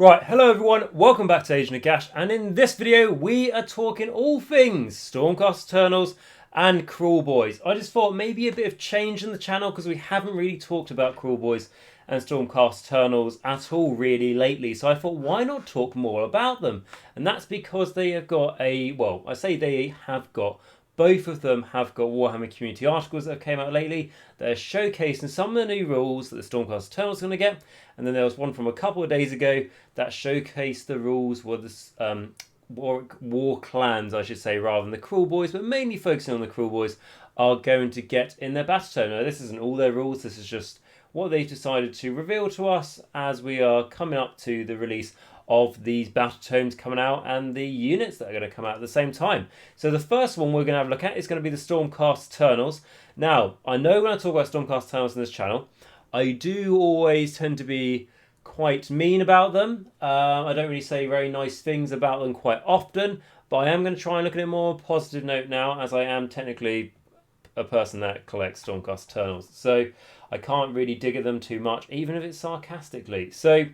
Right, hello everyone, welcome back to Agent Nagash, and in this video we are talking all things Stormcast Eternals and Kruleboyz. I just thought maybe a bit of change in the channel because we haven't really talked about Kruleboyz and Stormcast Eternals at all really lately, so I thought why not talk more about them? And that's because they have got both of them have got Warhammer community articles that have came out lately. They're showcasing some of the new rules that the Stormcast Eternals are going to get. And then there was one from a couple of days ago that showcased the rules for the Orruk Warclans, I should say, rather than the Kruleboyz, but mainly focusing on the Kruleboyz, are going to get in their Battletome. Now, this isn't all their rules, this is just what they've decided to reveal to us as we are coming up to the release of these Battletomes coming out and the units that are going to come out at the same time. So the first one we're going to have a look at is going to be the Stormcast Eternals. Now, I know when I talk about Stormcast Eternals in this channel, I do always tend to be quite mean about them. I don't really say very nice things about them quite often, but I am going to try and look at it more positive note now, as I am technically a person that collects Stormcast Eternals. So I can't really dig at them too much, even if it's sarcastically. So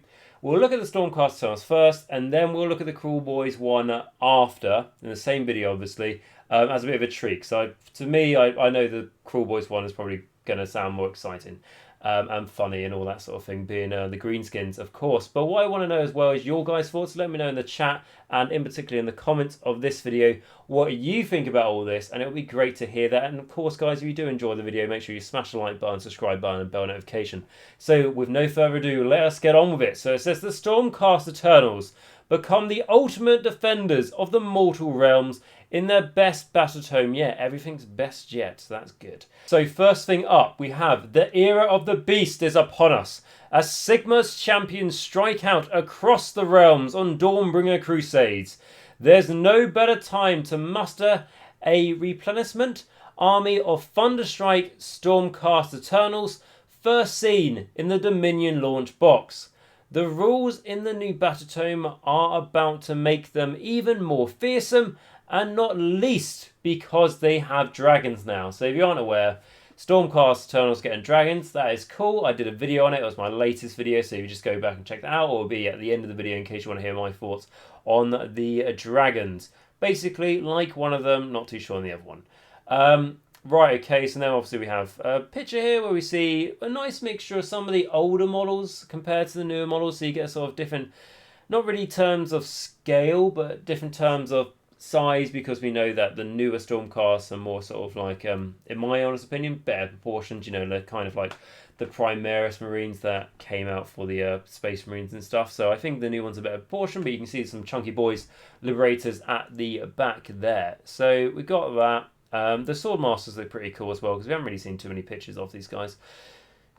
we'll look at the Stormcast Eternals first, and then we'll look at the Kruleboyz one after, in the same video obviously, as a bit of a treat. So to me, I know the Kruleboyz one is probably going to sound more exciting. And funny and all that sort of thing, being the greenskins, of course. But what I want to know as well is your guys' thoughts. Let me know in the chat and in particular in the comments of this video what you think about all this, and it would be great to hear that. And of course, guys, if you do enjoy the video, make sure you smash the like button, subscribe button, and bell notification. So with no further ado, let us get on with it. So it says the Stormcast Eternals become the ultimate defenders of the mortal realms in their best Battletome yet. Everything's best yet, so that's good. So first thing up, we have the era of the beast is upon us, as Sigmar's champions strike out across the realms on Dawnbringer crusades. There's no better time to muster a replenishment army of Thunderstrike Stormcast Eternals, first seen in the Dominion launch box. The rules in the new Battletome are about to make them even more fearsome, and not least because they have dragons now. So if you aren't aware, Stormcast Eternals getting dragons, that is cool. I did a video on it, it was my latest video, so you just go back and check that out, or it'll be at the end of the video in case you want to hear my thoughts on the dragons. Basically, like one of them, not too sure on the other one. Right, okay, so now obviously we have a picture here where we see a nice mixture of some of the older models compared to the newer models, so you get a sort of different, not really terms of scale, but different terms of size, because we know that the newer Stormcasts are more sort of like, in my honest opinion, better proportioned. You know, they're kind of like the Primaris Marines that came out for the Space Marines and stuff. So I think the new ones are better proportioned, but you can see some chunky boys, Liberators at the back there. So we got that. The Swordmasters look pretty cool as well, because we haven't really seen too many pictures of these guys.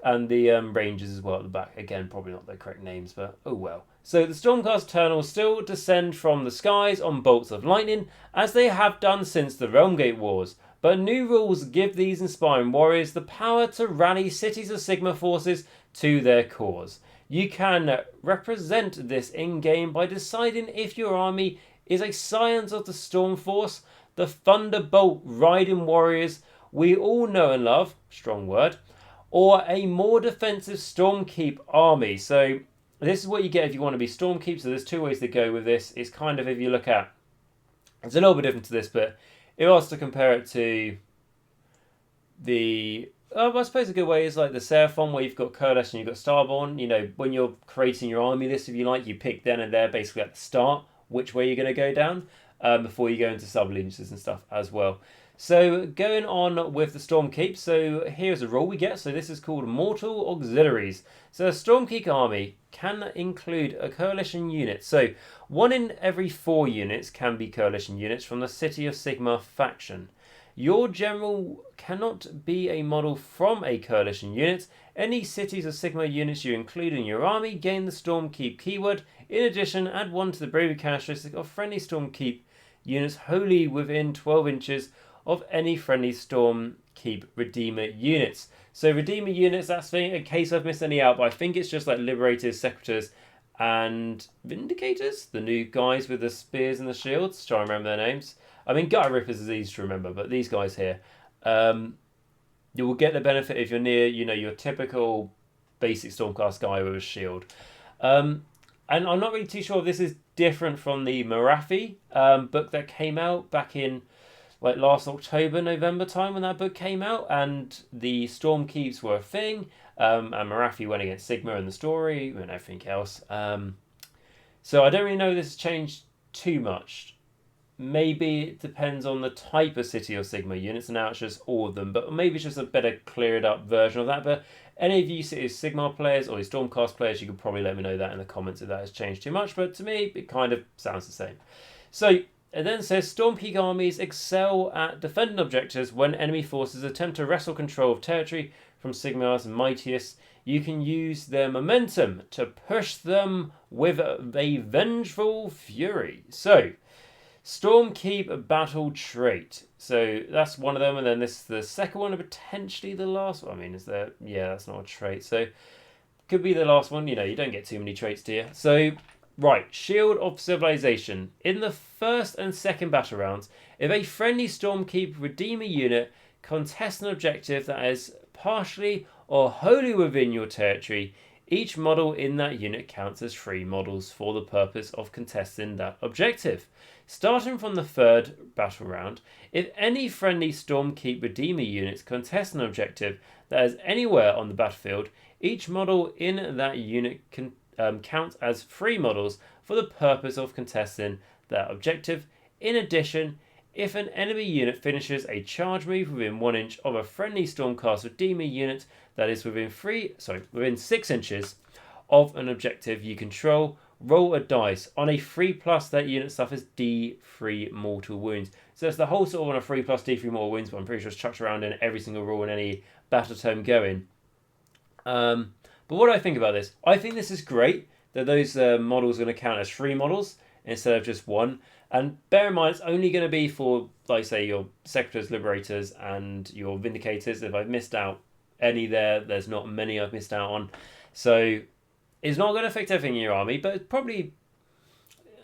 And the Rangers as well at the back. Again, probably not the correct names, but oh well. So the Stormcast Eternals still descend from the skies on bolts of lightning, as they have done since the Realmgate Wars. But new rules give these inspiring warriors the power to rally cities of Sigmar forces to their cause. You can represent this in-game by deciding if your army is a Scions of the Stormforce, the Thunderbolt riding warriors we all know and love, strong word, or a more defensive Stormkeep army. So this is what you get if you want to be Stormkeep. So there's two ways to go with this. It's kind of, if you look at, it's a little bit different to this, but if I was to compare it to the, I suppose a good way is like the Seraphon, where you've got Coalition, you've got Starborn. You know, when you're creating your army list, if you like, you pick then and there basically at the start which way you're going to go down before you go into sub-allegiances and stuff as well. So going on with the Stormkeep, so here's a rule we get. So this is called Mortal Auxiliaries. So a Stormkeep army can include a coalition unit. So 1 in every 4 units can be coalition units from the City of Sigmar faction. Your general cannot be a model from a coalition unit. Any Cities of Sigmar units you include in your army gain the Stormkeep keyword. In addition, add 1 to the bravery characteristic of friendly Stormkeep units wholly within 12 inches of any friendly Stormkeep Redeemer units. So Redeemer units, that's the thing, in case I've missed any out, but I think it's just like Liberators, Secretors, and Vindicators, the new guys with the spears and the shields. Try and remember their names. I mean, Gutter Rippers is easy to remember, but these guys here, you will get the benefit if you're near, you know, your typical basic Stormcast guy with a shield. And I'm not really too sure if this is different from the Morathi book that came out back in like last October, November time when that book came out, and the Stormkeeps were a thing, and Morathi went against Sigmar in the story and everything else. So I don't really know if this has changed too much. Maybe it depends on the type of City or Sigmar units, and now it's just all of them, but maybe it's just a better cleared up version of that. But any of you City Sigmar players or Stormcast players, you could probably let me know that in the comments if that has changed too much, but to me it kind of sounds the same. So it then says Stormpeak armies excel at defending objectives when enemy forces attempt to wrestle control of territory from Sigmar's mightiest. You can use their momentum to push them with a vengeful fury. So, Stormkeep battle trait. So that's one of them, and then this is the second one, and potentially the last one. I mean, is there? Yeah, that's not a trait. So, could be the last one. You know, you don't get too many traits, do you? So, right, Shield of Civilization. In the first and second battle rounds, if a friendly Stormkeep Redeemer unit contests an objective that is partially or wholly within your territory, each model in that unit counts as 3 models for the purpose of contesting that objective. Starting from the third battle round, if any friendly Stormkeep Redeemer units contest an objective that is anywhere on the battlefield, each model in that unit can count as 3 models for the purpose of contesting that objective. In addition, if an enemy unit finishes a charge move within 1 inch of a friendly Stormcast Redeemer unit that is within 6 inches of an objective you control, roll a dice. On a 3+, that unit suffers D3 mortal wounds. So it's the whole sort of on a 3+ D3 mortal wounds, but I'm pretty sure it's chucked around in every single rule in any Battletome going. But what do I think about this? I think this is great that those models are going to count as 3 models instead of just 1. And bear in mind, it's only going to be for, like, say, your Secretors, Liberators, and your Vindicators. If I've missed out any there's not many I've missed out on. So it's not going to affect everything in your army, but it's probably,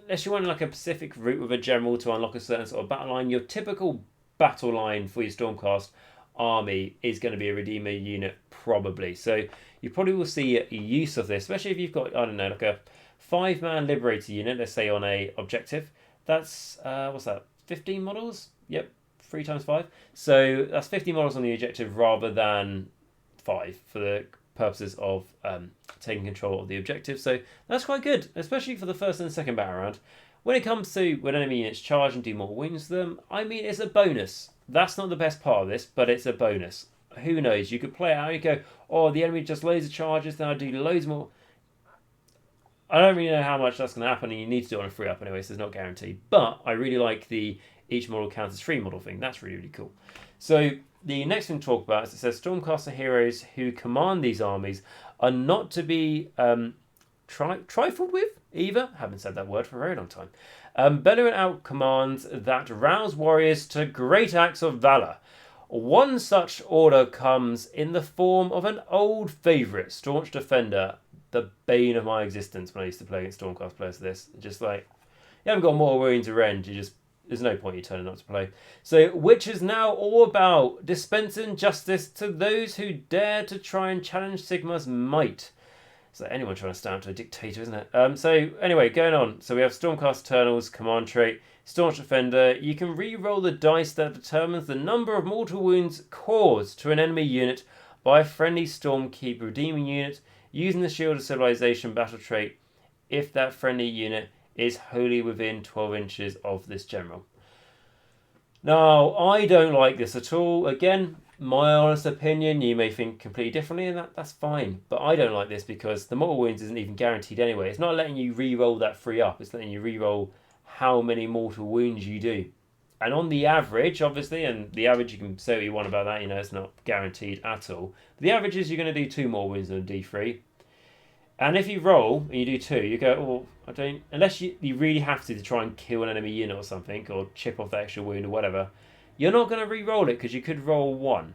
unless you want like a specific route with a general to unlock a certain sort of battle line, your typical battle line for your Stormcast army is going to be a Redeemer unit, probably. So you probably will see a use of this, especially if you've got, I don't know, like a 5-man Liberator unit, let's say on a objective. That's, what's that, 15 models? Yep, 3 times 5. So that's 50 models on the objective rather than 5 for the purposes of taking control of the objective. So that's quite good, especially for the first and second battle round. When it comes to when enemy units charge and do more wounds to them, I mean, it's a bonus. That's not the best part of this, but it's a bonus. Who knows? You could play it out and you go, oh, the enemy just loads of charges, then I do loads more. I don't really know how much that's going to happen, and you need to do it on a free up anyway, so it's not guaranteed. But I really like the each model counts as 3 model thing. That's really, really cool. So the next thing to talk about is it says Stormcaster heroes who command these armies are not to be trifled with either. Haven't said that word for a very long time. Bellowing out commands that rouse warriors to great acts of valor. One such order comes in the form of an old favourite, Staunch Defender, the bane of my existence when I used to play against Stormcast players. This just like, you haven't got more wounds to rend, there's no point you turning up to play. So, which is now all about dispensing justice to those who dare to try and challenge Sigmar's might. So anyone trying to stand up to a dictator, isn't it? So anyway, going on. So we have Stormcast Eternals, command trait, Staunch Defender. You can re-roll the dice that determines the number of mortal wounds caused to an enemy unit by a friendly Stormkeep redeeming unit using the Shield of Civilization battle trait if that friendly unit is wholly within 12 inches of this general. Now, I don't like this at all. Again, my honest opinion, you may think completely differently, and that's fine. But I don't like this because the mortal wounds isn't even guaranteed anyway. It's not letting you re-roll that free up. It's letting you re-roll how many mortal wounds you do. And on the average, obviously, and the average you can say what you want about that, it's not guaranteed at all. But the average is you're going to do 2 more wounds than a D3. And if you roll and you do 2, you go, oh, I don't... Unless you really have to try and kill an enemy unit or something, or chip off that extra wound or whatever, you're not going to re-roll it because you could roll 1.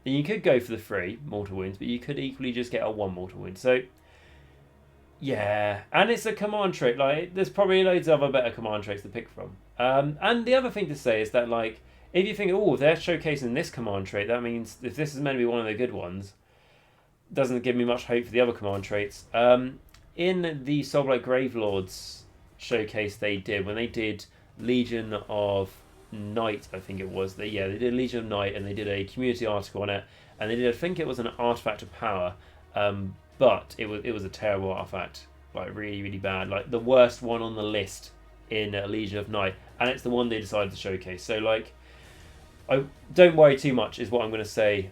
And you could go for the 3 mortal wounds, but you could equally just get a 1 mortal wound. So, yeah. And it's a command trait. Like, there's probably loads of other better command traits to pick from. And the other thing to say is that, like, if you think, oh, they're showcasing this command trait, that means if this is meant to be one of the good ones, doesn't give me much hope for the other command traits. in the Soulblight Gravelords showcase they did, when they did Legion of Night, I think it was. They did Legion of Night, and they did a community article on it, and they did, I think it was an artifact of power, but it was a terrible artifact, like really, really bad, like the worst one on the list in Legion of Night, and it's the one they decided to showcase. So like, I don't worry too much is what I'm going to say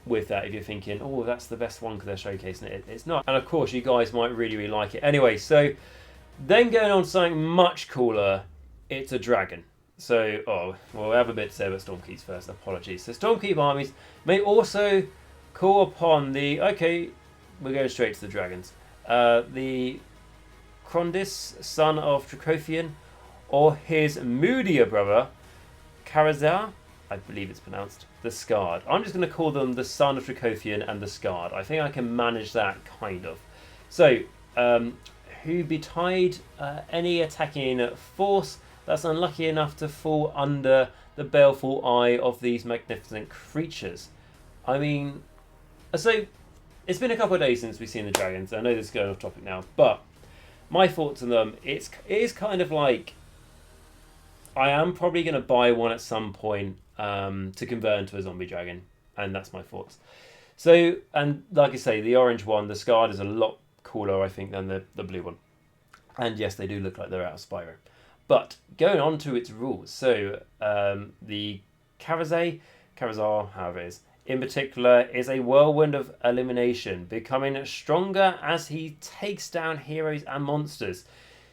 with that. If you're thinking, oh, that's the best one because they're showcasing it, it's not. And of course, you guys might really, really like it. Anyway, so then going on to something much cooler, it's a dragon. So, we have a bit to say about Stormkeys first. Apologies. So Stormkeep armies may also call upon the... Okay, we're going straight to the dragons. The Krondis, son of Dracothian, or his moodier brother, Karazar, I believe it's pronounced, the Scarred. I'm just going to call them the son of Dracothian and the Scarred. I think I can manage that, kind of. So, who betide any attacking force that's unlucky enough to fall under the baleful eye of these magnificent creatures. I mean, so it's been a couple of days since we've seen the dragons. I know this is going off topic now, but my thoughts on them, it is kind of like, I am probably going to buy one at some point to convert into a zombie dragon, and that's my thoughts. So, and like I say, the orange one, the Scarred, is a lot cooler, I think, than the blue one. And yes, they do look like they're out of Spyro. But going on to its rules, so the Karazar, however it is, in particular, is a whirlwind of elimination, becoming stronger as he takes down heroes and monsters.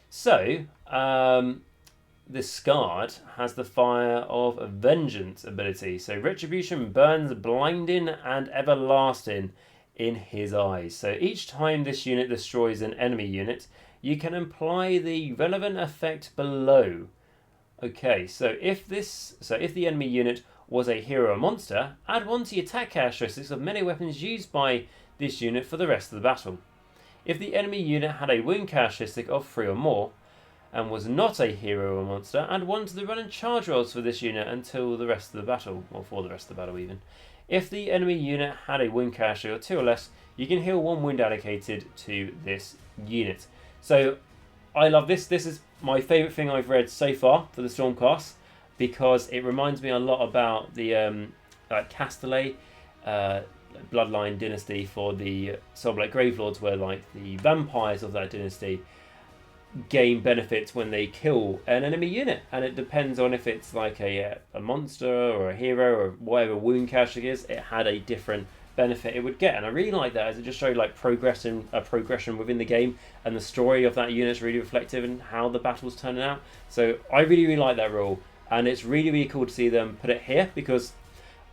So, the Scarred has the Fire of Vengeance ability. So Retribution burns blinding and everlasting in his eyes. So each time this unit destroys an enemy unit, you can apply the relevant effect below. Okay, so if the enemy unit was a hero or monster, add 1 to the attack characteristics of melee weapons used by this unit for the rest of the battle. If the enemy unit had a wound characteristic of 3 or more, and was not a hero or monster, add 1 to the run and charge rolls for this unit until the rest of the battle, or for the rest of the battle even. If the enemy unit had a wound characteristic of 2 or less, you can heal 1 wound allocated to this unit. So, I love this. This is my favourite thing I've read so far for the Stormcast, because it reminds me a lot about the Castile bloodline dynasty for the Soulblight Gravelords, where like the vampires of that dynasty gain benefits when they kill an enemy unit, and it depends on if it's like a monster or a hero or whatever wound character is. It had a different benefit it would get, and I really like that, as it just showed like progression within the game, and the story of that unit is really reflective in how the battle's turning out. So I really, really like that rule, and it's really, really cool to see them put it here, because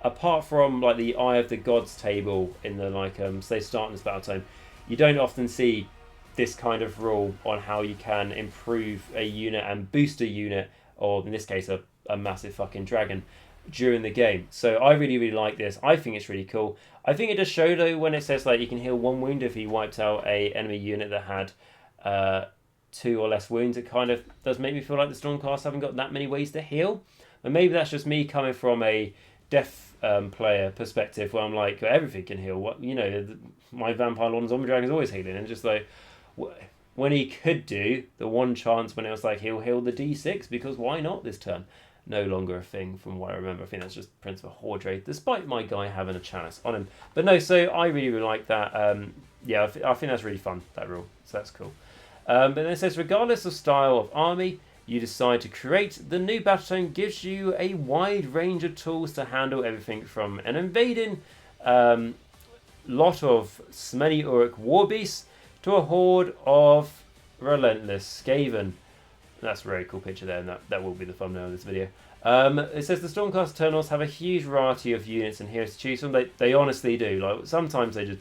apart from like the Eye of the Gods table in the say starting this Battletome, you don't often see this kind of rule on how you can improve a unit and boost a unit, or in this case a massive fucking dragon, during the game. So I really, really like this. I think it's really cool. I think it does show though when it says like you can heal 1 wound if he wiped out a enemy unit that had 2 or less wounds. It kind of does make me feel like the Stormcast haven't got that many ways to heal. But maybe that's just me coming from a death player perspective, where I'm like, everything can heal. What, you know, my Vampire Lord and Zombie Dragon is always healing, and just like when he could do the one chance when it was like he'll heal the D6, because why not this turn? No longer a thing from what I remember. I think that's just Prince of Hordre, despite my guy having a chalice on him. But no, so I really, really like that. I think that's really fun, that rule. So that's cool. But then it says, regardless of style of army you decide to create, the new Battletome gives you a wide range of tools to handle everything from an invading lot of smelly Orruk Warbeasts to a horde of relentless Skaven. That's a very cool picture there, and that will be the thumbnail of this video. It says the Stormcast Eternals have a huge variety of units and heroes to choose from. They honestly do. Like sometimes they just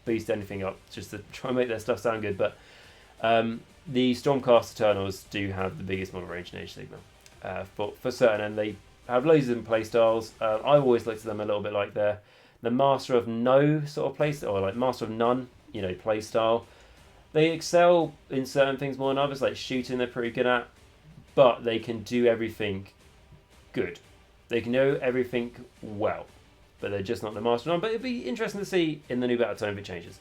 boost anything up just to try and make their stuff sound good. But the Stormcast Eternals do have the biggest model range in Age of Sigmar, for certain, and they have loads of different playstyle. I always looked at them a little bit like the Master of No sort of playstyle, or like Master of None, playstyle. They excel in certain things more than others, like shooting they're pretty good at, but they can do everything good. They can do everything well, but they're just not the Master of None. But it'd be interesting to see in the new Battletome if it changes.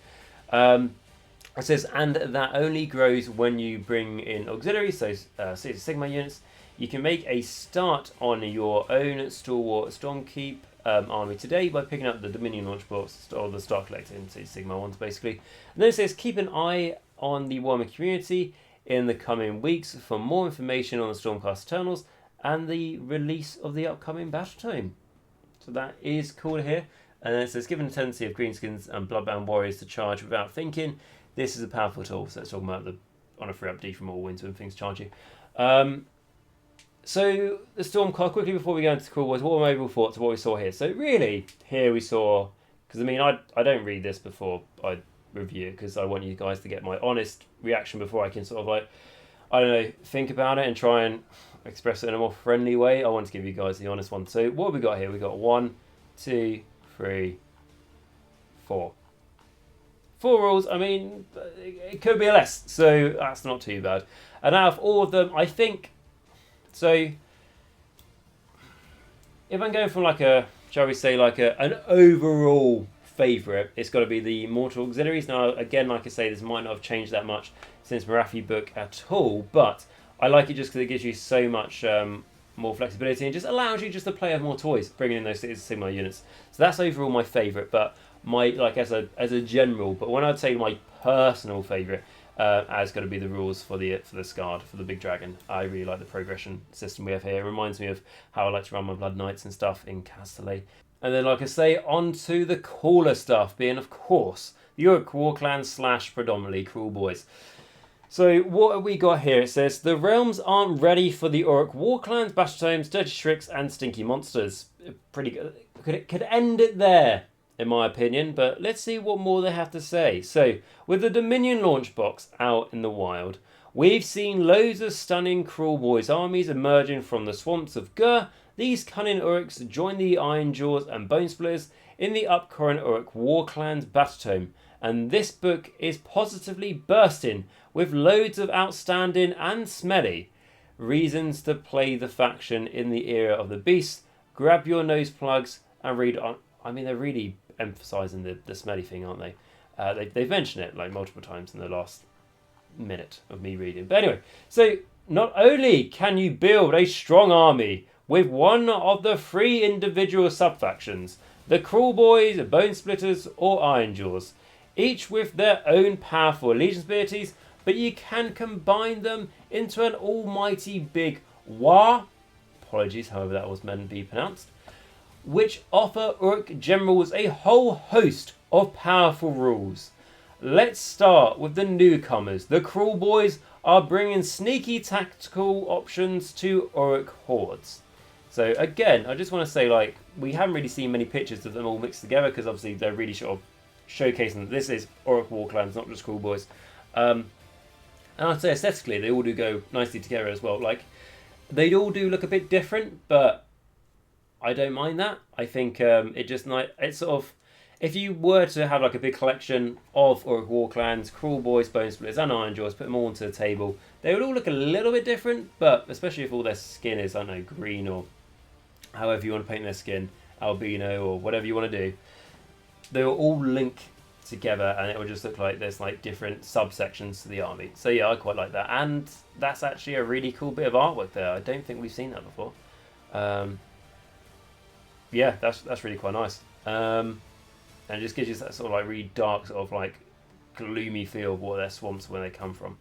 It says, and that only grows when you bring in auxiliaries, so Sigmar units. You can make a start on your own Stalwart Stormkeep army today by picking up the Dominion launch box or the Star Collector into Sigmar ones, basically. And then it says, keep an eye on the Warhammer community in the coming weeks for more information on the Stormcast Eternals and the release of the upcoming Battletome. So that is cool here. And then it says, given the tendency of greenskins and bloodbound warriors to charge without thinking, this is a powerful tool. So it's talking about the on a free up D from all winds when things charge you. So the Stormcast, quickly before we go into the Kruleboyz, what were my overall thoughts of what we saw here? So really, here we saw, because I mean, I don't read this before I review it, because I want you guys to get my honest reaction before I can sort of like, I don't know, think about it and try and express it in a more friendly way. I want to give you guys the honest one. So what have we got here? We got 1, 2, 3, 4. 4 rules. I mean, it could be less, so that's not too bad. And out of all of them, I think, so if I'm going from like a, shall we say, like an overall favourite, it's got to be the Mortal Auxiliaries. Now, again, like I say, this might not have changed that much since Marathi book at all, but I like it just because it gives you so much more flexibility and just allows you just to play with more toys, bringing in those Sigmar units. So that's overall my favourite, but my, like, as a general, but when I'd say my personal favourite, as going to be the rules for the Scarred, for the big dragon. I really like the progression system we have here. It reminds me of how I like to run my Blood Knights and stuff in Castellet. And then, like I say, on to the cooler stuff, being, of course, the Orruk Warclans / predominantly Kruleboyz. So what have we got here? It says, the realms aren't ready for the Orruk Warclans, Battletomes, Dirty Shricks, and Stinky monsters. Pretty good. Could end it there, in my opinion, but let's see what more they have to say. So, with the Dominion launch box out in the wild, we've seen loads of stunning Kruleboyz armies emerging from the swamps of Gur. These cunning Orruks join the Ironjaws and Bonesplitters in the upcurrent Orruk Warclans Battletome, and this book is positively bursting with loads of outstanding and smelly reasons to play the faction in the era of the beast. Grab your nose plugs and read on. I mean, they're really emphasising the smelly thing, aren't they? They've mentioned it like multiple times in the last minute of me reading. But anyway, so not only can you build a strong army with one of the 3 individual sub-factions, the Kruleboyz, Bonesplitters or Ironjaws, each with their own powerful allegiance abilities, but you can combine them into an almighty big war, apologies however that was meant to be pronounced, which offer Orruk generals a whole host of powerful rules. Let's start with the newcomers. The Kruleboyz are bringing sneaky tactical options to Orruk hordes. So again, I just want to say, like, we haven't really seen many pictures of them all mixed together because obviously they're really sort of showcasing that this is Orruk Warclans, not just Kruleboyz. And I'd say aesthetically, they all do go nicely together as well. Like, they all do look a bit different, but I don't mind that. I think it's sort of, if you were to have like a big collection of Orruk Warclans, Kruleboyz, Bonesplitters and Ironjaws, put them all onto the table, they would all look a little bit different, but especially if all their skin is, I don't know, green or however you want to paint their skin, albino or whatever you want to do, they will all link together and it will just look like there's like different subsections to the army. So yeah, I quite like that, and that's actually a really cool bit of artwork there. I don't think we've seen that before. Yeah, that's really quite nice. And it just gives you that sort of like really dark, sort of like gloomy feel of what their swamps where they come from.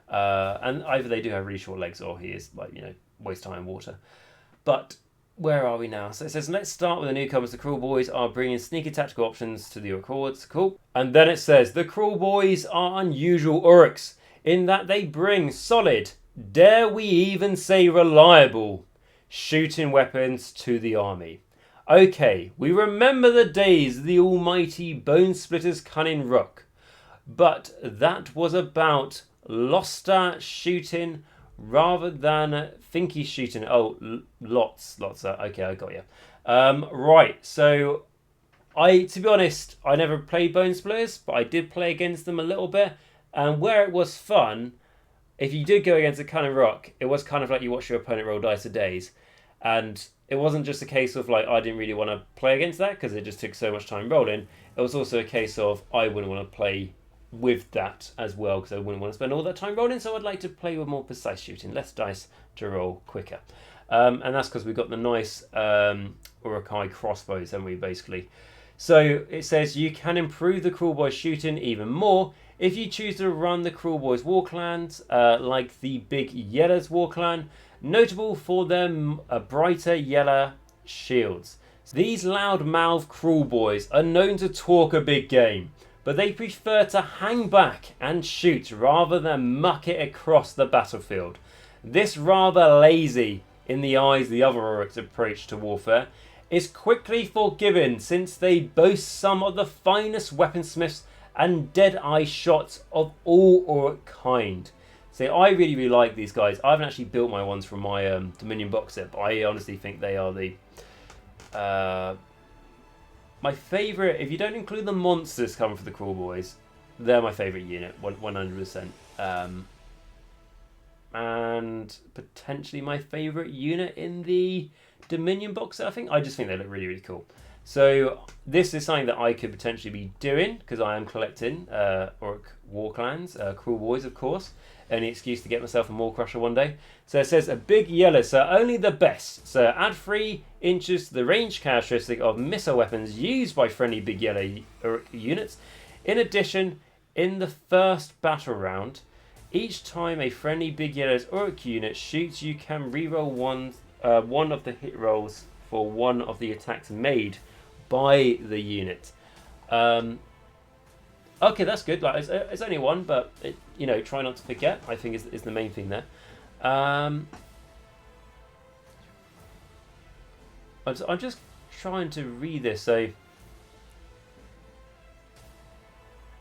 And either they do have really short legs or he is like, you know, waist high in water. But where are we now? So it says, let's start with the newcomers. The Kruleboyz are bringing sneaky tactical options to the Orruk hordes. Cool. And then it says, the Kruleboyz are unusual Orruks in that they bring solid, dare we even say reliable, shooting weapons to the army. Okay, we remember the days of the almighty Bonesplitter's cunning rook, but that was about Losta shooting rather than Thinky shooting. Oh, lots. Okay, I got you. Right, so to be honest, I never played Bonesplitters, but I did play against them a little bit, and where it was fun, if you did go against a cunning rook, it was kind of like you watch your opponent roll dice a days, and it wasn't just a case of like I didn't really want to play against that because it just took so much time rolling. It was also a case of I wouldn't want to play with that as well, because I wouldn't want to spend all that time rolling, so I'd like to play with more precise shooting, less dice to roll quicker. And that's because we've got the nice Uruk crossbows, haven't we, basically. So it says you can improve the Kruleboyz shooting even more if you choose to run the Kruleboyz Warclans, like the Big Yellow's Warclan, notable for their brighter yellow shields. These loud-mouthed Kruleboyz are known to talk a big game, but they prefer to hang back and shoot rather than muck it across the battlefield. This rather lazy, in the eyes of the other Uruks, approach to warfare is quickly forgiven, since they boast some of the finest weaponsmiths and dead-eye shots of all Orruk kind. So I really like these guys. I haven't actually built my ones from my Dominion box set, but I honestly think they are the my favourite. If you don't include the monsters coming for the Kruleboyz, they're my favourite unit, 100%. And potentially my favourite unit in the Dominion box set, I think. I just think they look really, really cool. So this is something that I could potentially be doing, because I am collecting Orruk Warclans, Kruleboyz, of course. Any excuse to get myself a Maw Crusher one day. So it says a big yellow, so only the best. So add 3 inches to the range characteristic of missile weapons used by friendly big yellow Orruk units. In addition, in the first battle round, each time a friendly big yellow's Orruk unit shoots, you can reroll one of the hit rolls for one of the attacks made by the unit. Okay, that's good. Like it's only one, but try not to forget, I think is the main thing there. I'm just trying to read this. So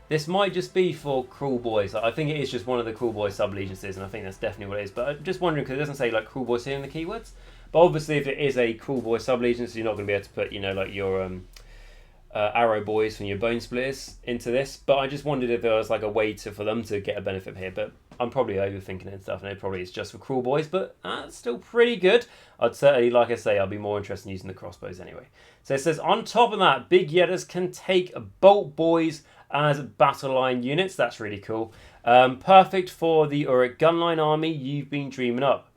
this might just be for Kruleboyz. I think it is just one of the Kruleboyz sub-allegiances, and I think that's definitely what it is. But I'm just wondering, because it doesn't say like Kruleboyz here in the keywords. But obviously, if it is a Kruleboyz sub-allegiance, you're not going to be able to put, like your Arrow Boys from your Bone Splitters into this. But I just wondered if there was like a way for them to get a benefit here. But I'm probably overthinking it and stuff, and it probably is just for Kruleboyz. But that's still pretty good. I'd certainly, like I say, I'll be more interested in using the crossbows anyway. So it says, on top of that, Big Yedders can take Bolt Boys as battle line units. That's really cool. Perfect for the Orruk gunline army you've been dreaming up.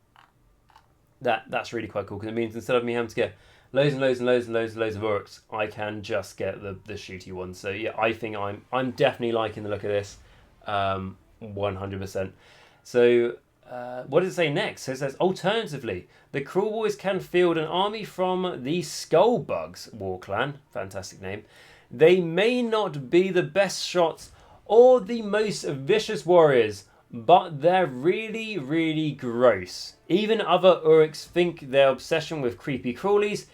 That's really quite cool, because it means instead of me having to get loads and loads and loads and loads and loads of Orruks, I can just get the shooty ones. So yeah, I think I'm definitely liking the look of this, 100%. So what does it say next? So it says, alternatively, the Kruleboyz can field an army from the Skullbugs Warclan. Fantastic name. They may not be the best shots or the most vicious warriors, but they're really, really gross. Even other Uruks think their obsession with creepy crawlies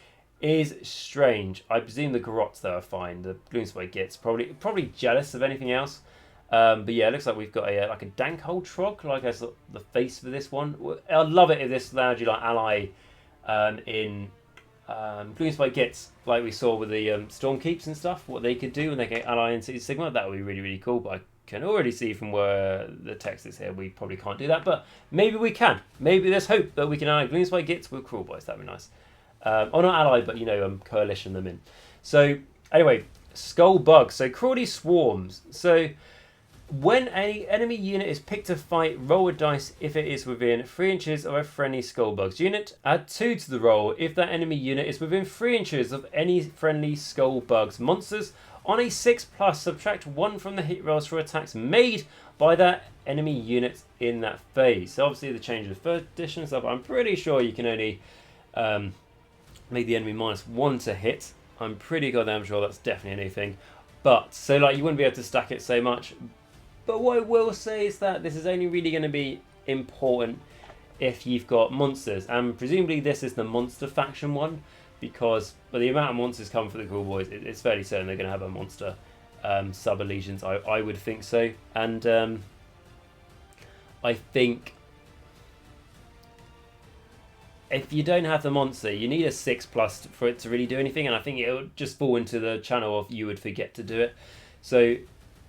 is strange. I presume the Garots, though, are fine. The Gloomspite Gits probably jealous of anything else. But yeah, it looks like we've got a Dankhold Trog, like as the face for this one. I'd love it if this allowed you like ally in Gloomspite Gits, like we saw with the Stormkeeps and stuff. What they could do when they get ally into Sigmar, that would be really, really cool. But I can already see from where the text is here, we probably can't do that. But maybe we can. Maybe there's hope that we can ally Gloomspite Gits with Kruleboyz. That'd be nice. Or not ally, but coalition them in. So anyway, Skullbugs. So Crawly Swarms. So when an enemy unit is picked to fight, roll a dice if it is within 3 inches of a friendly Skullbugs unit. Add 2 to the roll if that enemy unit is within 3 inches of any friendly Skullbugs monsters. On a 6+, subtract 1 from the hit rolls for attacks made by that enemy unit in that phase. So obviously the change of the 3rd edition stuff, I'm pretty sure you can only make the enemy -1 to hit. I'm pretty goddamn sure that's definitely a new thing. But, so like you wouldn't be able to stack it so much. But what I will say is that this is only really going to be important if you've got monsters. And presumably this is the monster faction one, because by the amount of monsters coming for the Kruleboyz, it's fairly certain they're going to have a monster sub-allegiance. I would think so. And I think if you don't have the monster, you need a 6+ for it to really do anything. And I think it would just fall into the channel of you would forget to do it. So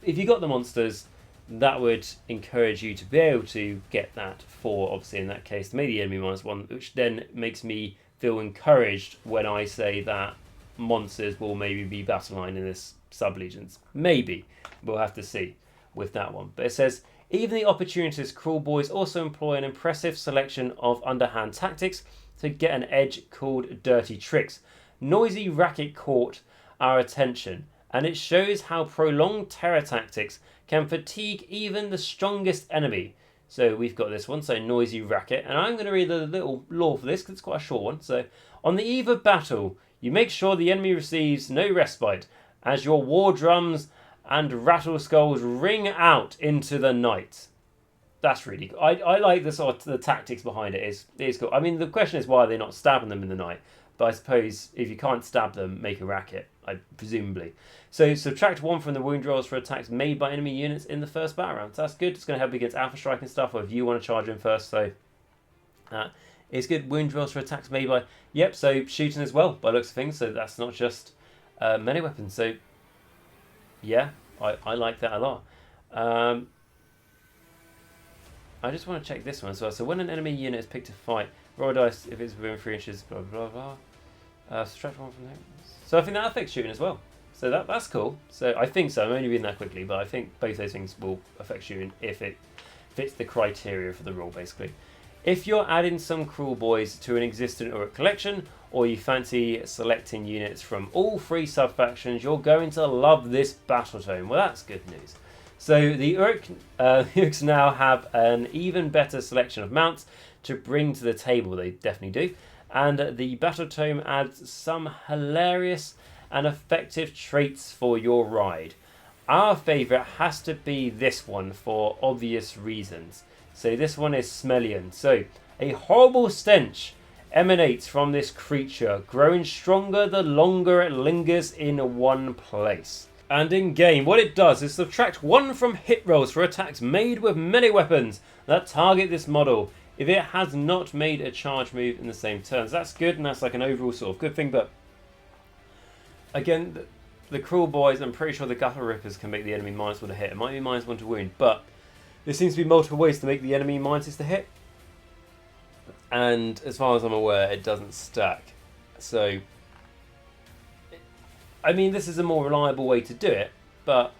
if you got the monsters, that would encourage you to be able to get that 4, obviously in that case, maybe enemy -1, which then makes me feel encouraged when I say that monsters will maybe be battle line in this sub-allegiance. Maybe. We'll have to see. with that one. But it says, even the opportunist Kruleboyz also employ an impressive selection of underhand tactics to get an edge called dirty tricks. Noisy racket caught our attention, and it shows how prolonged terror tactics can fatigue even the strongest enemy. So we've got this one, so noisy racket, and I'm going to read the little lore for this because it's quite a short one. So, on the eve of battle, you make sure the enemy receives no respite as your war drums and rattle skulls ring out into the night. That's really good. I like the sort of the tactics behind it. It's cool. I mean, the question is why are they not stabbing them in the night? But I suppose if you can't stab them, make a racket, presumably. So subtract 1 from the wound rolls for attacks made by enemy units in the first battle round. So that's good. It's going to help against Alpha Strike and stuff, or if you want to charge in first. So it's good. Wound rolls for attacks made by... Yep, so shooting as well, by looks of things. So that's not just melee weapons. So yeah, I like that a lot. I just want to check this one as well. So when an enemy unit is picked to fight, roll a dice if it's within 3 inches, blah, blah, blah. Subtract 1 from there. So I think that affects shooting as well. So that's cool. So I think so. I'm only reading that quickly, but I think both those things will affect shooting if it fits the criteria for the rule, basically. If you're adding some Kruleboyz to an existing Orruk collection, or you fancy selecting units from all 3 sub-factions, you're going to love this Battletome. Well, that's good news. So the Orruks now have an even better selection of mounts to bring to the table. They definitely do. And the Battletome adds some hilarious and effective traits for your ride. Our favourite has to be this one for obvious reasons. So this one is Smellian. So a horrible stench emanates from this creature, growing stronger the longer it lingers in one place. And in game, what it does is subtract 1 from hit rolls for attacks made with melee weapons that target this model if it has not made a charge move in the same turn. So that's good, and that's like an overall sort of good thing. But again, the Kruleboyz, I'm pretty sure the Gutter Rippers can make the enemy -1 to hit. It might be -1 to wound, but there seems to be multiple ways to make the enemy -6 to hit. And as far as I'm aware, it doesn't stack. So I mean, this is a more reliable way to do it, but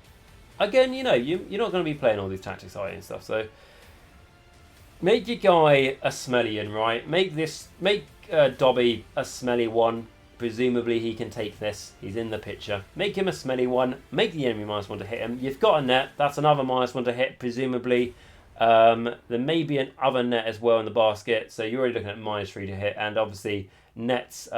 again, you know, you're not going to be playing all these tactics and stuff, so make your guy a Smellian, right? Make Dobby a smelly one. Presumably he can take this. He's in the picture. Make him a smelly one. Make the enemy -1 to hit him. You've got a net. That's another -1 to hit, presumably. There may be an other net as well in the basket, so you're already looking at -3 to hit, and obviously nets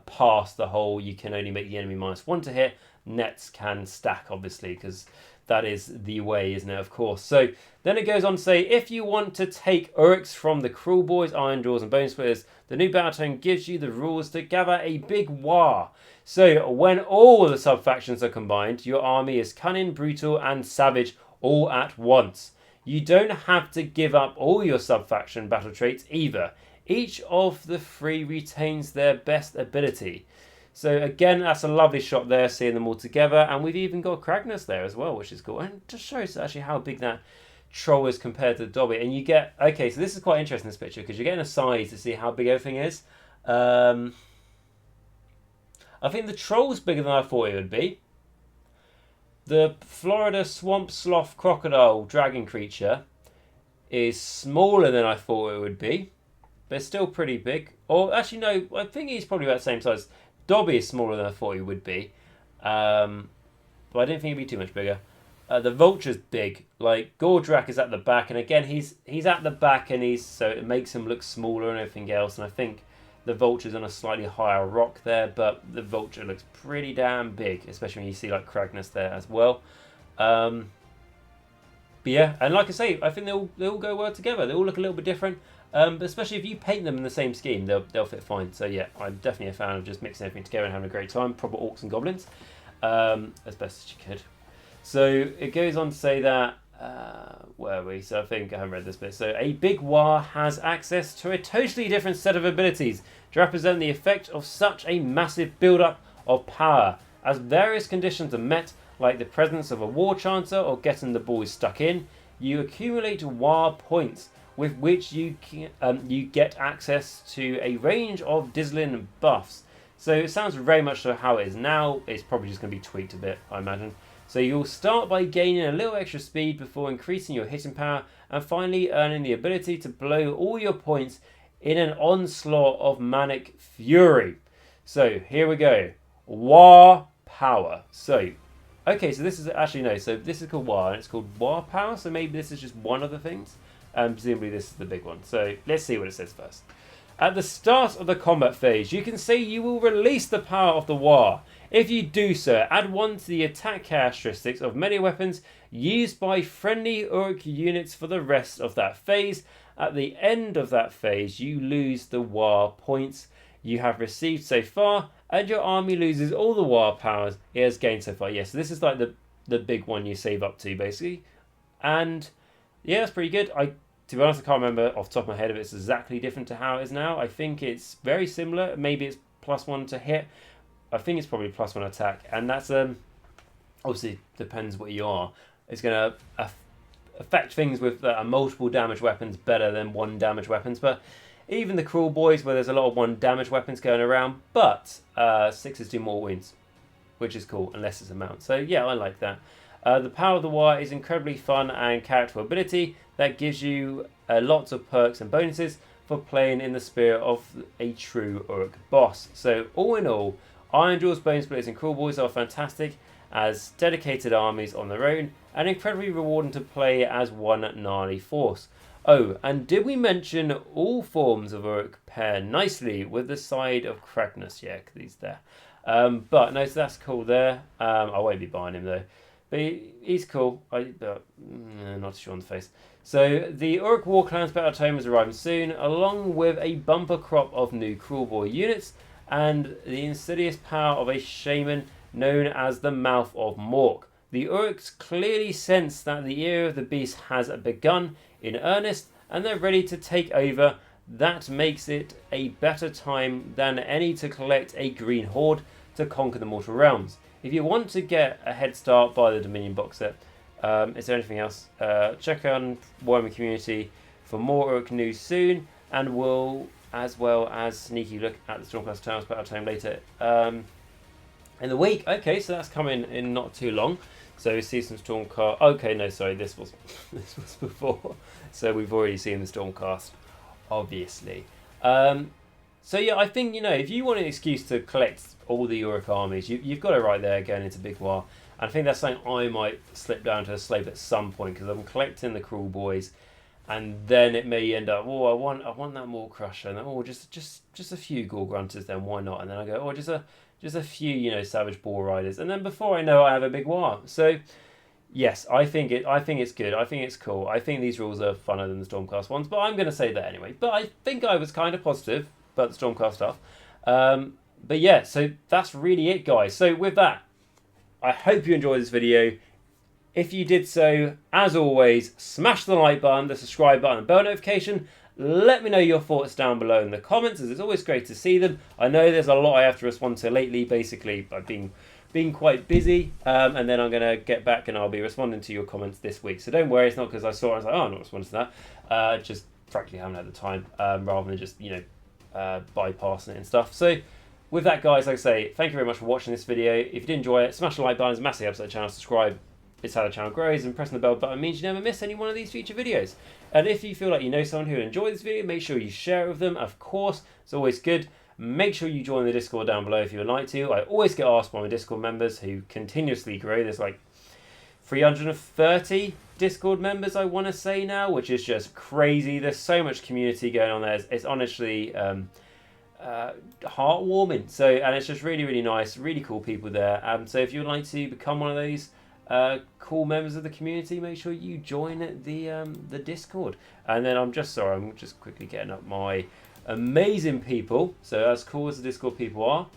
past the hole, you can only make the enemy -1 to hit. Nets can stack, obviously, because that is the way, isn't it? Of course. So then it goes on to say, if you want to take Orruks from the Kruleboyz, Iron Jaws, and Bone Splitters, the new Battletome gives you the rules to gather a big war. So when all the sub-factions are combined, your army is cunning, brutal, and savage all at once. You don't have to give up all your sub-faction battle traits either. Each of the 3 retains their best ability. So again, that's a lovely shot there, seeing them all together. And we've even got Kragnus there as well, which is cool. And it just shows actually how big that troll is compared to Dobby. And you get... Okay, so this is quite interesting, this picture, because you're getting a size to see how big everything is. I think the troll's bigger than I thought it would be. The Florida Swamp Sloth Crocodile Dragon creature is smaller than I thought it would be. But it's still pretty big. Or actually, no, I think he's probably about the same size. Dobby is smaller than I thought he would be. But I didn't think he'd be too much bigger. The Vulture's big. Like, Gordrak is at the back. And again, he's at the back, and so it makes him look smaller and everything else. And I think the Vulture's on a slightly higher rock there. But the Vulture looks pretty damn big. Especially when you see, like, Kragnus there as well. But yeah, and like I say, I think they all go well together. They all look a little bit different. But especially if you paint them in the same scheme, they'll fit fine. So yeah, I'm definitely a fan of just mixing everything together and having a great time. Proper Orcs and Goblins, as best as you could. So it goes on to say that, where are we? So I think I haven't read this bit. So a big war has access to a totally different set of abilities to represent the effect of such a massive build-up of power. As various conditions are met, like the presence of a war chanter or getting the boys stuck in, you accumulate war points, with which you get access to a range of Dizzling buffs. So it sounds very much to how it is now. It's probably just going to be tweaked a bit, I imagine. So you'll start by gaining a little extra speed before increasing your hitting power, and finally earning the ability to blow all your points in an onslaught of manic fury. So here we go. War power. So, okay, so this is actually no. So this is called War, and it's called War power. So maybe this is just one of the things. Presumably this is the big one. So let's see what it says first. At the start of the combat phase, you can say you will release the power of the War. If you do so, add 1 to the attack characteristics of melee weapons used by friendly Orruk units for the rest of that phase. At the end of that phase, you lose the War points you have received so far, and your army loses all the War powers it has gained so far. Yes, so this is like the big one you save up to, basically. And yeah, that's pretty good. To be honest, I can't remember off the top of my head if it's exactly different to how it is now. I think it's very similar. Maybe it's +1 to hit. I think it's probably +1 attack, and that's obviously depends what you are. It's going to affect things with multiple damage weapons better than 1 damage weapons, but even the Kruleboyz, where there's a lot of 1 damage weapons going around, but 6s do more wounds, which is cool, unless it's a mount. So yeah, I like that. The power of the War is incredibly fun and character ability that gives you lots of perks and bonuses for playing in the spirit of a true Orruk boss. So all in all, Ironjawz, Bonesplitters and Kruleboyz are fantastic as dedicated armies on their own, and incredibly rewarding to play as one gnarly force. Oh, and did we mention all forms of Orruk pair nicely with the side of Cragnus? Yeah, because he's there. But no, so that's cool there. I won't be buying him though. But he's cool. Not sure on the face. So the Orruk Warclans Battletome is arriving soon, along with a bumper crop of new Kruleboy units and the insidious power of a shaman known as the Mouth of Mork. The Orruks clearly sense that the era of the beast has begun in earnest, and they're ready to take over. That makes it a better time than any to collect a green horde to conquer the mortal realms. If you want to get a head start, buy the Dominion box set. Is there anything else? Check on Warhammer Community for more Orruk news soon, and we'll as well as sneaky look at the Stormcast Eternals Battletome later in the week. Okay, so that's coming in not too long. So we see some Stormcast. Okay, no, sorry, this was before. So we've already seen the Stormcast, obviously. So yeah, I think, if you want an excuse to collect all the Orruk armies, you've got it right there going into Big War. And I think that's something I might slip down to a slave at some point, because I'm collecting the Kruleboyz, and then it may end up, I want that Maw Crusher, and then, just a few Gore Grunters, then why not? And then I go, just a few, Savage Boar Riders, and then before I know, I have a Big War. So yes, I think it's good. I think it's cool. I think these rules are funner than the Stormcast ones, but I'm going to say that anyway. But I think I was kind of positive about the Stormcast stuff. But yeah, so that's really it, guys. So with that, I hope you enjoyed this video. If you did so, as always, smash the like button, the subscribe button, and bell notification. Let me know your thoughts down below in the comments, as it's always great to see them. I know there's a lot I have to respond to lately. Basically, I've been quite busy, and then I'm going to get back and I'll be responding to your comments this week. So don't worry, it's not because I saw it, I was like, I'm not responding to that. Just frankly haven't had the time, rather than just, bypassing it and stuff. So with that, guys, like I say, thank you very much for watching this video. If you did enjoy it, smash the like button. It's massively helps the channel. Subscribe. It's how the channel grows, and pressing the bell button means you never miss any one of these future videos. And if you feel like you know someone who would enjoy this video, make sure you share it with them. Of course, it's always good. Make sure you join the Discord down below if you would like to. I always get asked by my Discord members, who continuously grow. There's like 330 Discord members, I want to say now, which is just crazy. There's so much community going on there. It's honestly heartwarming. So, and it's just really, really nice, really cool people there. So if you would like to become one of those cool members of the community, make sure you join the Discord. And then I'm just quickly getting up my amazing people. So as cool as the Discord people are,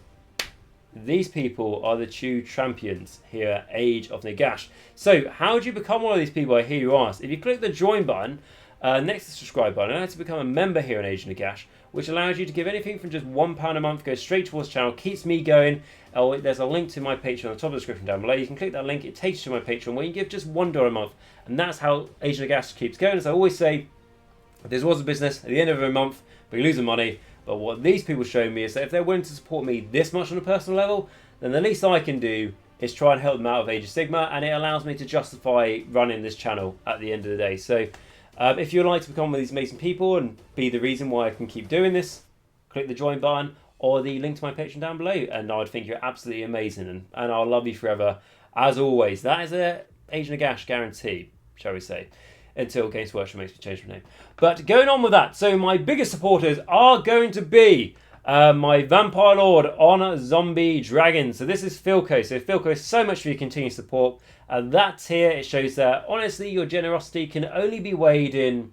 these people are the true champions here at Age of Nagash. So how do you become one of these people, I hear you ask? If you click the join button next to the subscribe button, allow you to become a member here in Age of Nagash, which allows you to give anything from just £1 a month, goes straight towards the channel, keeps me going. There's a link to my Patreon on the top of the description down below. You can click that link, it takes you to my Patreon, where you can give just $1 a month. And that's how Age of Nagash keeps going. As I always say, if this was a business, at the end of every month, we're losing money. But what these people show me is that if they're willing to support me this much on a personal level, then the least I can do is try and help them out of Age of Sigmar, and it allows me to justify running this channel at the end of the day. So if you'd like to become one of these amazing people and be the reason why I can keep doing this, click the join button or the link to my Patreon down below, and I would think you're absolutely amazing, and I'll love you forever as always. That is a Age Nagash guarantee, shall we say, until Games Workshop makes me change my name. But going on with that, so my biggest supporters are going to be my Vampire Lord on Zombie Dragon. So this is Filq. So Filq, so much for your continued support. That tier, it shows that honestly your generosity can only be weighed in,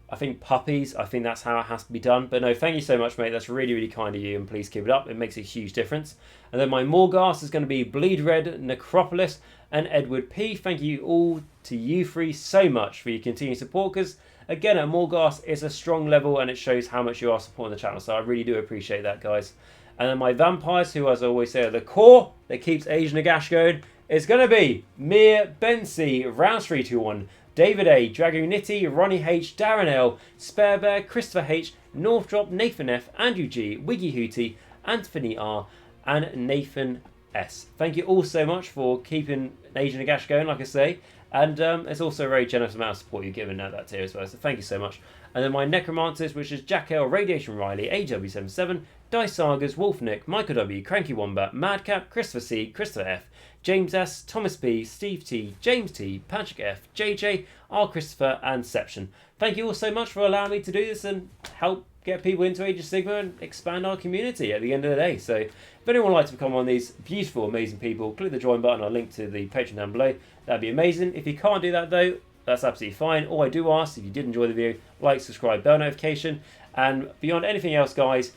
I think, puppies. I think that's how it has to be done. But no, thank you so much, mate. That's really, really kind of you, and please keep it up. It makes a huge difference. And then my Morgasts is going to be Bleed Red, Necropolis, and Edward P. Thank you all to you three so much for your continued support, because again, at Morghast is a strong level and it shows how much you are supporting the channel. So I really do appreciate that, guys. And then my vampires, who as I always say are the core that keeps Age Nagash going, is going to be Mir, Bensi, Rouse321, David A, Dragoonity, Ronni H, Darren L, SpareBear, Christopher H, Northdrop, Nathan F, Andrew G, Wiggy Whooty, Anthony R, and Nathan S. Thank you all so much for keeping Age Nagash going, like I say. And it's also a very generous amount of support you're giving at that tier as well, so thank you so much. And then my Necromancers, which is Jacq.l, RadiationRiley, AW77, Dice Sagas, WolfNick, Michal W, Cranky Wombat, Madcap, Christopher C, Christopher F, James S, Thomas P, Steve T, James T, Patrick F, JJ, R Christopher, and Sception. Thank you all so much for allowing me to do this and help get people into Age of Sigmar and expand our community at the end of the day. So if anyone would like to become one of these beautiful, amazing people, click the join button. I'll link to the Patreon down below. That'd be amazing. If you can't do that though, that's absolutely fine. All I do ask, if you did enjoy the video, like, subscribe, bell notification, and beyond anything else, guys,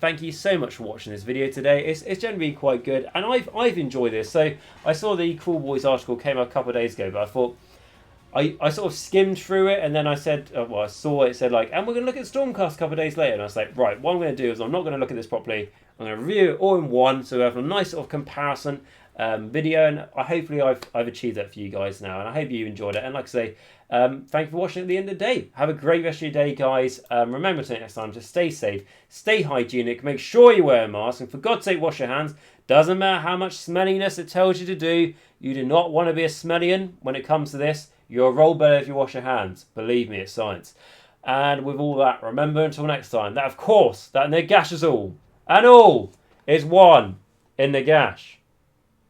thank you so much for watching this video today. It's generally been quite good, and I've enjoyed this. So I saw the Kruleboyz article came out a couple of days ago, but I thought I sort of skimmed through it, and then I said, well, I saw it said like, and we're going to look at Stormcast a couple of days later, and I was like, right, what I'm going to do is I'm not going to look at this properly. I'm going to review it all in one, so we have a nice sort of comparison video, and hopefully I've achieved that for you guys now, and I hope you enjoyed it. And like I say, thank you for watching at the end of the day. Have a great rest of your day, guys. Remember to next time to stay safe, stay hygienic, make sure you wear a mask, and for God's sake, wash your hands. Doesn't matter how much smelliness it tells you to do. You do not want to be a smellian when it comes to this. You'll roll better if you wash your hands. Believe me, it's science. And with all that, remember until next time that, of course, that Nagash is all, and all is one in Nagash.